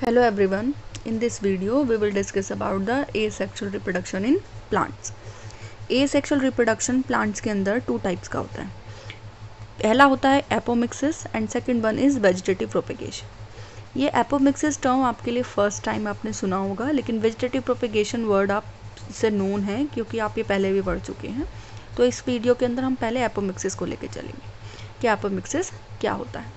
Hello everyone, in this video we will discuss about the asexual reproduction in plants. Asexual reproduction plants के अंदर two types का होता है. पहला होता है apomixis and second one is vegetative propagation. ये एपोमिक्सिस टर्म आपके लिए फर्स्ट टाइम आपने सुना होगा, लेकिन वेजिटेटिव प्रोपेगेशन वर्ड आप से नोन है क्योंकि आप ये पहले भी पढ़ चुके हैं. तो इस वीडियो के अंदर हम पहले एपोमिक्सिस को लेकर चलेंगे कि एपोमिक्सिस क्या होता है.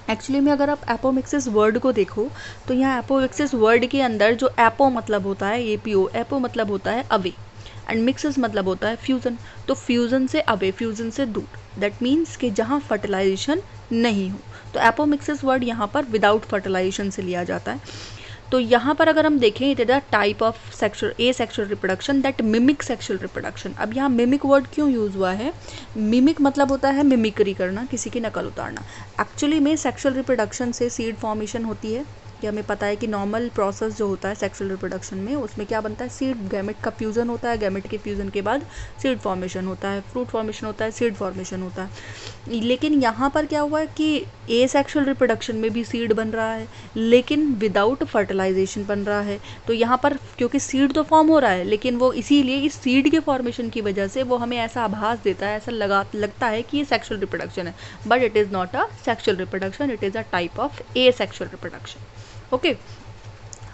एक्चुअली में अगर आप एपोमिक्सिस वर्ड को देखो तो यहाँ एपोमिक्सिस वर्ड के अंदर जो एपो मतलब होता है एपीओ, एपो मतलब होता है अवे एंड मिक्सिस मतलब होता है फ्यूज़न. तो फ्यूज़न से अवे, फ्यूज़न से दूर, दैट मीन्स कि जहाँ फर्टिलाइजेशन नहीं हो. तो एपोमिक्सिस वर्ड यहाँ पर विदाउट फर्टिलाइजेशन से लिया जाता है. तो यहाँ पर अगर हम देखें it is a type of sexual asexual reproduction that mimic sexual reproduction. अब यहाँ मिमिक वर्ड क्यों यूज़ हुआ है? मिमिक मतलब होता है मिमिक्री करना, किसी की नकल उतारना. एक्चुअली में सेक्सुअल रिप्रोडक्शन से सीड फॉर्मेशन होती है. कि हमें पता है कि नॉर्मल प्रोसेस जो होता है सेक्सुअल रिप्रोडक्शन में, उसमें क्या बनता है, सीड गैमेट का फ्यूज़न होता है, गैमेट के फ्यूज़न के बाद सीड फॉर्मेशन होता है, फ्रूट फॉर्मेशन होता है, सीड फॉर्मेशन होता है. लेकिन यहाँ पर क्या हुआ है कि एसेक्सुअल रिप्रोडक्शन में भी सीड बन रहा है लेकिन विदाउट फर्टिलाइजेशन बन रहा है. तो यहाँ पर क्योंकि सीड तो फॉर्म हो रहा है लेकिन वो इसीलिए इस सीड के फॉर्मेशन की वजह से वो हमें ऐसा आभास देता है, ऐसा लगता है कि ये सेक्सुअल रिप्रोडक्शन है, but it is not a sexual reproduction, it is a type of asexual reproduction. Okay,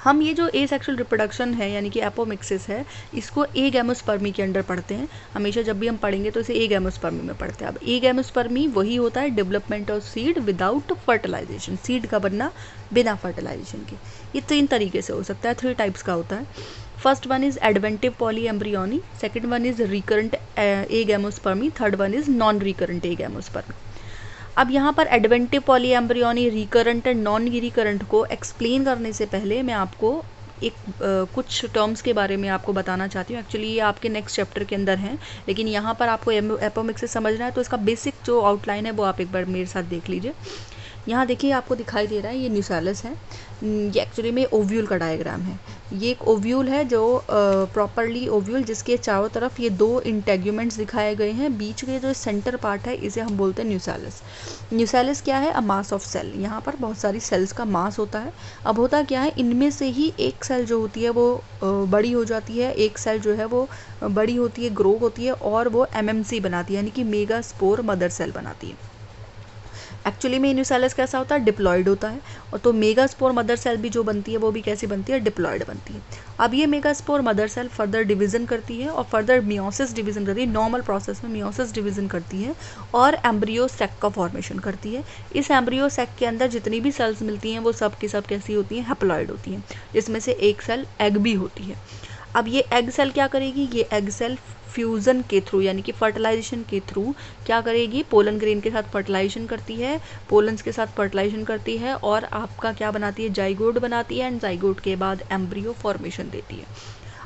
हम ये जो एसेक्सुअल रिप्रोडक्शन है यानी कि एपोमिक्सिस है, इसको एगैमोस्पर्मी के अंडर पढ़ते हैं. हमेशा जब भी हम पढ़ेंगे तो इसे एगैमोस्पर्मी में पढ़ते हैं. अब एगैमोस्पर्मी वही होता है development of seed without fertilization, seed का बनना बिना फर्टिलाइजेशन के. ये 3 तरीके से हो सकता है, 3 टाइप्स का होता है. First one is adventive polyembryony, second one is recurrent agamospermy, third one is non recurrent agamospermy. अब यहाँ पर adventive polyembryony, recurrent and non recurrent को एक्सप्लेन करने से पहले मैं आपको एक कुछ टर्म्स के बारे में आपको बताना चाहती हूँ. एक्चुअली ये आपके नेक्स्ट चैप्टर के अंदर हैं, लेकिन यहाँ पर आपको एपोमिक्सिस समझना है तो इसका बेसिक जो आउटलाइन है वो आप एक बार मेरे साथ देख लीजिए. यहाँ देखिए आपको दिखाई दे रहा है ये न्यूसेलस है. ये एक्चुअली में ओव्यूल का डायग्राम है. ये एक ओव्यूल है जो प्रॉपरली ओव्यूल जिसके चारों तरफ ये 2 इंटेग्यूमेंट्स दिखाए गए हैं. बीच के जो सेंटर पार्ट है इसे हम बोलते हैं न्यूसेलस. न्यूसेलस क्या है? अ मास ऑफ सेल. यहाँ पर बहुत सारी सेल्स का मास होता है. अब होता क्या है, इनमें से ही एक सेल जो होती है वो बड़ी हो जाती है, एक सेल जो है वो बड़ी होती है, ग्रो होती है और वो एमएमसी बनाती है यानी कि मेगा स्पोर मदर सेल बनाती है. एक्चुअली में न्यूसेलस कैसा होता है? डिप्लॉयड होता है. और तो मेगास्पोर मदर सेल भी जो बनती है वो भी कैसी बनती है? डिप्लॉयड बनती है. अब ये megaspore mother cell further division करती है और फर्दर मियोसिस डिवीजन करती है. नॉर्मल प्रोसेस में मियोसिस डिवीजन करती है और एम्ब्रियो सैक का फॉर्मेशन करती है. इस एम्ब्रियो सैक के अंदर जितनी भी सेल्स मिलती हैं वो सब की सब कैसी होती हैं? हैप्लॉयड होती हैं, जिसमें से एक सेल एग भी होती है. अब ये एग सेल क्या करेगी? ये एग सेल फ्यूज़न के थ्रू यानी कि फर्टिलाइजेशन के थ्रू क्या करेगी? पोलन ग्रेन के साथ फर्टिलाइजेशन करती है, पोलन्स के साथ फर्टिलाइजेशन करती है और आपका क्या बनाती है? जाइगोट बनाती है एंड जाइगोट के बाद एम्ब्रियो फॉर्मेशन देती है.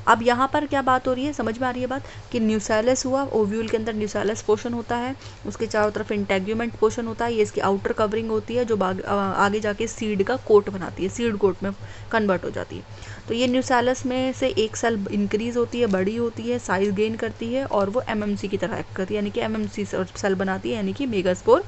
अब यहाँ पर क्या बात हो रही है, समझ में आ रही है बात? कि न्यूसेलस हुआ, ओव्यूल के अंदर न्यूसेलस पोर्शन होता है, उसके चारों तरफ इंटेग्यूमेंट पोर्शन होता है, ये इसकी आउटर कवरिंग होती है जो आगे जाके सीड का कोट बनाती है, सीड कोट में कन्वर्ट हो जाती है. तो ये न्यूसेलस में से एक सेल इंक्रीज होती है, बड़ी होती है, साइज गेन करती है और वो एमएमसी की तरह एक्ट करती है यानी कि एमएमसी सेल बनाती है यानी कि megaspore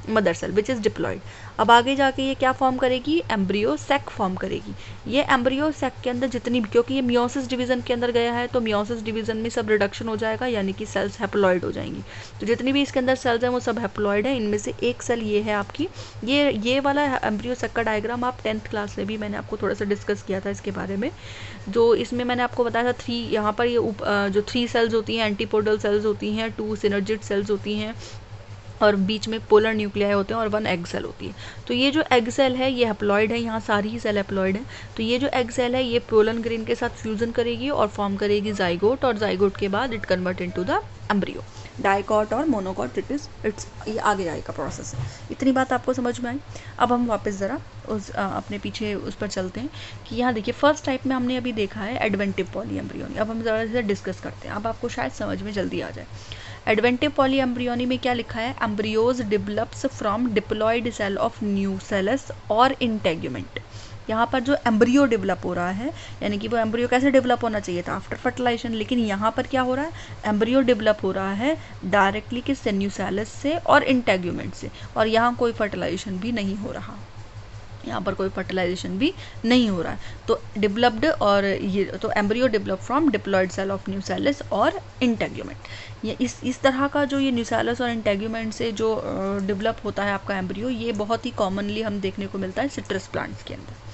mother cell which is diploid. अब आगे जाके ये क्या फॉर्म करेगी? एम्ब्रियो सैक फॉर्म करेगी. ये एम्ब्रियो सैक के अंदर जितनी भी, क्योंकि ये मियोसिस डिवीजन के अंदर गया है तो मियोसिस डिवीजन में सब रिडक्शन हो जाएगा यानी कि सेल्स हैप्लॉयड हो जाएंगी. तो जितनी भी इसके अंदर सेल्स हैं वो सब हैप्लॉयड है. इनमें से एक सेल ये है आपकी, ये वाला एम्ब्रियो सैक का डायग्राम आप 10th क्लास में भी मैंने आपको थोड़ा सा डिस्कस किया था इसके बारे में. जो इसमें मैंने आपको बताया था 3, यहाँ पर ये जो 3 सेल्स होती हैं, एंटीपोडल सेल्स होती हैं, 2 सिनर्जिड सेल्स होती हैं और बीच में पोलर न्यूक्लियाई होते हैं और 1 एग सेल होती है. तो ये जो एग सेल है ये हैप्लॉयड है, यहाँ सारी ही सेल हैप्लॉयड है. तो ये जो एग सेल है ये पोलन ग्रेन के साथ फ्यूजन करेगी और फॉर्म करेगी जाइगोट और जाइगोट के बाद it convert into the embryo. Dicot और मोनोकॉट ये आगे जाएगा प्रोसेस. इतनी बात आपको समझ में आई. अब हम वापस ज़रा उस अपने पीछे उस पर चलते हैं कि यहाँ देखिए फर्स्ट टाइप में हमने अभी देखा है एडवेंटिव पॉलीएम्ब्रियोनी. अब हम ज़रा इसे डिस्कस करते हैं, अब आपको शायद समझ में जल्दी आ जाए. एडवेंटिव पॉलीएम्ब्रियोनी में क्या लिखा है? Embryos develops from diploid cell of nucellus और इंटेग्यूमेंट. यहाँ पर जो एम्ब्रियो डेवलप हो रहा है यानी कि वो एम्ब्रियो कैसे डेवलप होना चाहिए था? After fertilization. लेकिन यहाँ पर क्या हो रहा है? एम्ब्रियो डेवलप हो रहा है डायरेक्टली किससे? न्यूसेलस से और इंटेग्यूमेंट से, और यहाँ कोई फर्टिलाइजेशन भी नहीं हो रहा. यहाँ पर कोई फर्टिलाइजेशन भी नहीं हो रहा है। तो डेवलप्ड और ये तो embryo develop from diploid cell of nucellus और इंटेग्यूमेंट। ये इस तरह का जो ये न्यूसेलस और इंटेग्यूमेंट से जो डेवलप होता है आपका एम्ब्रियो, ये बहुत ही कॉमनली हम देखने को मिलता है सिट्रस प्लांट्स के अंदर।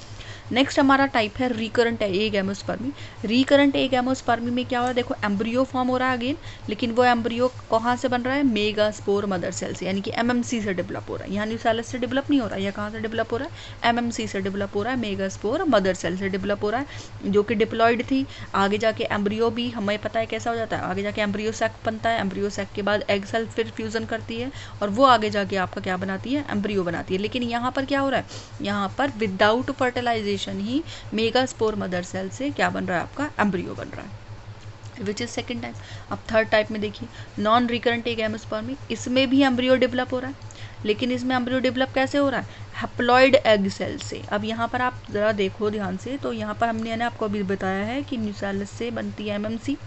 नेक्स्ट हमारा टाइप है रिकरेंट एगैमोस्पर्मी। रिकरेंट एगैमोस्पर्मी में क्या हो रहा है, देखो एम्ब्रियो फॉर्म हो रहा है अगेन, लेकिन वो एम्ब्रियो कहाँ से बन रहा है, मेगास्पोर मदर सेल से, यानी कि एमएमसी से डेवलप हो रहा है। यहाँ न्यूसेलस से डेवलप नहीं हो रहा है, यह कहाँ से डेवलप हो रहा है, एमएमसी से डेवलप हो रहा है, मेगास्पोर मदर सेल से डेवलप हो रहा है, जो कि डिप्लॉयड थी। आगे जाके एम्ब्रियो भी हमें पता है कैसा हो जाता है, आगे जाके एम्ब्रियो सैक बनता है, एम्ब्रियो सैक के बाद एग सेल फिर फ्यूजन करती है और वो आगे जाके आपका क्या बनाती है, एम्ब्रियो बनाती है। लेकिन यहाँ पर क्या हो रहा है, यहाँ पर विदाउट फर्टिलाइजेशन ही मेगास्पोर मदर सेल से क्या बन रहा है, आपका एम्ब्रियो बन रहा है, विच इज सेकेंड टाइप। अब थर्ड टाइप में देखिए नॉन रिकरेंट एगैमोस्पर्मी। इसमें भी एम्ब्रियो डेवलप हो रहा है, लेकिन इसमें एम्ब्रियो डेवलप कैसे हो रहा है, हैप्लॉइड एग सेल से। अब यहाँ पर आप ज़रा देखो ध्यान से, तो यहाँ पर हमने ना आपको अभी बताया है कि न्यूसेलस से बनती है एमएमसी,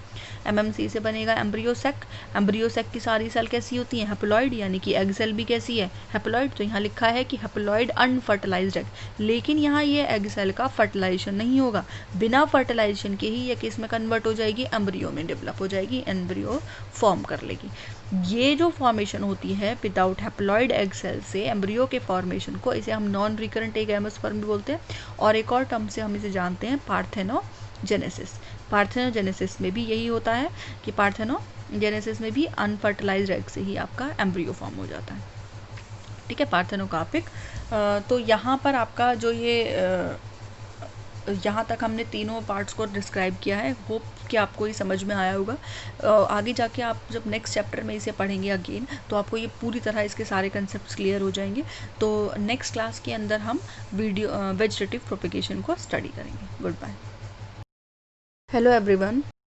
एमएमसी से बनेगा एम्ब्रियोसेक। एम्ब्रियोसेक की सारी सेल कैसी होती हैं, हैप्लॉइड, यानी कि एग सेल भी कैसी है, हैप्लॉइड। तो यहाँ लिखा है कि हैप्लॉइड अनफर्टिलाइज्ड एग, लेकिन यहाँ ये एग सेल का फर्टिलाइजेशन नहीं होगा, बिना फर्टिलाइजेशन के ही ये किस में कन्वर्ट हो जाएगी, एम्ब्रियो में डेवलप हो जाएगी, एम्ब्रियो फॉर्म कर लेगी। ये जो फॉर्मेशन होती है विदाउट हैप्लॉइड एग सेल से एम्ब्रियो के फॉर्मेशन को, इसे हम नॉन रिकरेंट एगैमोस्पर्मी बोलते हैं। और एक और टर्म से हम इसे जानते हैं पार्थेनोजेनेसिस। पार्थेनोजेनेसिस में भी यही होता है कि पार्थेनोजेनेसिस में भी अनफर्टिलाइज्ड एग से ही आपका एम्ब्रियो फॉर्म हो जाता है, ठीक है, पार्थेनोकार्पिक। तो यहाँ पर आपका जो ये यहाँ तक हमने तीनों पार्ट्स को डिस्क्राइब किया है। होप कि आपको ये समझ में आया होगा। आगे जाके आप जब नेक्स्ट चैप्टर में इसे पढ़ेंगे अगेन, तो आपको ये पूरी तरह इसके सारे कंसेप्ट्स क्लियर हो जाएंगे। तो नेक्स्ट क्लास के अंदर हम वेजिटेटिव प्रोपेगेशन को स्टडी करेंगे। Goodbye. Hello everyone.